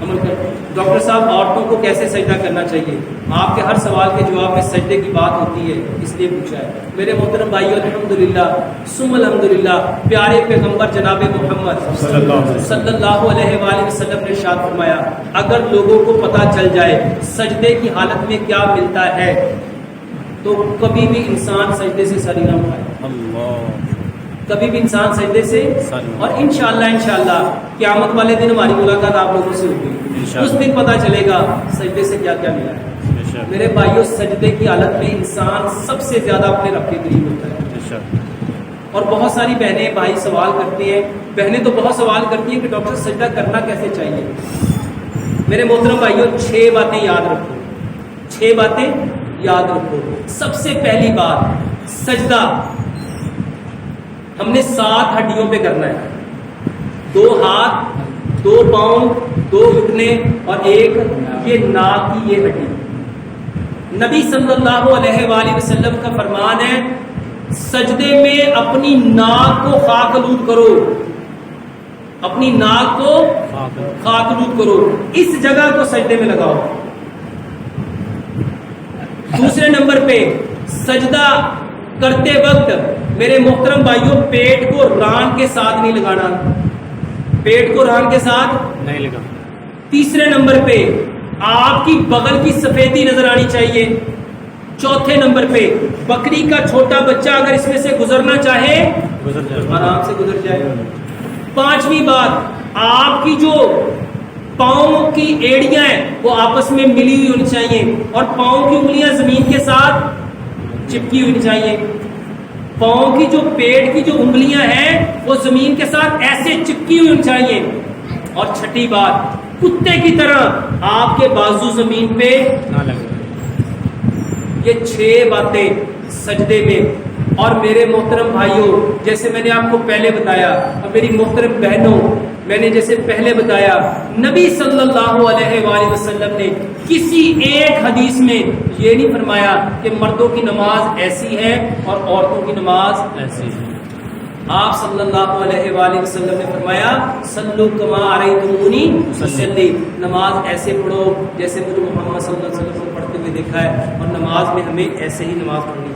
عمل کریں. ڈاکٹر صاحب عورتوں کو کیسے سجدہ کرنا چاہیے؟ آپ کے ہر سوال کے جواب میں سجدے کی بات ہوتی ہے، اس لیے پوچھا ہے. میرے محترم بھائیو، الحمدللہ ثم الحمدللہ، پیارے پیغمبر جناب محمد صلی اللہ علیہ وآلہ وسلم نے ارشاد فرمایا، اگر لوگوں کو پتہ چل جائے سجدے کی حالت میں کیا ملتا ہے تو کبھی بھی انسان سجدے سے سر نہ اٹھائے، کبھی بھی انسان سجدے سے. اور انشاءاللہ قیامت والے دن ہماری ملاقات آپ لوگوں سے ہوگی، اس دن پتہ چلے گا سجدے سے کیا کیا ملا ہے. میرے بھائیوں، سجدے کی حالت میں انسان سب سے زیادہ اپنے رب کے قریب ہوتا ہے. اور بہت ساری بہنیں بھائی سوال کرتے ہیں، بہنیں تو بہت سوال کرتی ہیں کہ ڈاکٹر سجدہ کرنا کیسے چاہیے. میرے محترم بھائیوں، 6 باتیں یاد رکھو، 6 باتیں یاد رکھو. سب سے پہلی بات، سجدہ ہم نے 7 ہڈیوں پہ کرنا ہے. 2 ہاتھ، 2 پاؤں، 2 گھٹنے اور ایک یہ ناک کی یہ ہڈی. نبی صلی اللہ علیہ وآلہ وسلم کا فرمان ہے، سجدے میں اپنی ناک کو خاک آلود کرو، اپنی ناک کو خاک آلود کرو، اس جگہ کو سجدے میں لگاؤ. دوسرے نمبر پہ، سجدہ کرتے وقت میرے محترم بھائیوں پیٹ کو ران کے ساتھ نہیں لگانا، پیٹ کو ران کے ساتھ نہیں لگانا. تیسرے نمبر پہ آپ کی بغل کی سفیدی نظر آنی چاہیے. چوتھے نمبر پہ بکری کا چھوٹا بچہ اگر اس میں سے گزرنا چاہے آرام سے گزر جائے. 5ویں بات، آپ کی جو پاؤں کی ایڑیاں ہیں وہ آپس میں ملی ہوئی ہونی چاہیے اور پاؤں کی انگلیاں زمین کے ساتھ چپکی ہونی چاہیے. پاؤں کی جو پیٹ کی جو انگلیاں ہیں وہ زمین کے ساتھ ایسے چپکی ہوئی ہونی چاہیے. اور 6ٹھی بات، کتے کی طرح آپ کے بازو زمین پہ نہ لگے. یہ 6 باتیں سجدے میں. اور میرے محترم بھائیوں، جیسے میں نے آپ کو پہلے بتایا، اور میری محترم بہنوں، میں نے جیسے پہلے بتایا، نبی صلی اللہ علیہ وآلہ وسلم نے کسی ایک حدیث میں یہ نہیں فرمایا کہ مردوں کی نماز ایسی ہے اور عورتوں کی نماز ایسی ہے. آپ صلی اللہ علیہ وآلہ وسلم نے فرمایا، صلو کما رأیتمونی اصلی، نماز ایسے پڑھو جیسے مجھے محمد صلی اللہ علیہ وسلم کو پڑھتے ہوئے دیکھا ہے، اور نماز میں ہمیں ایسے ہی نماز پڑھنی چاہیے.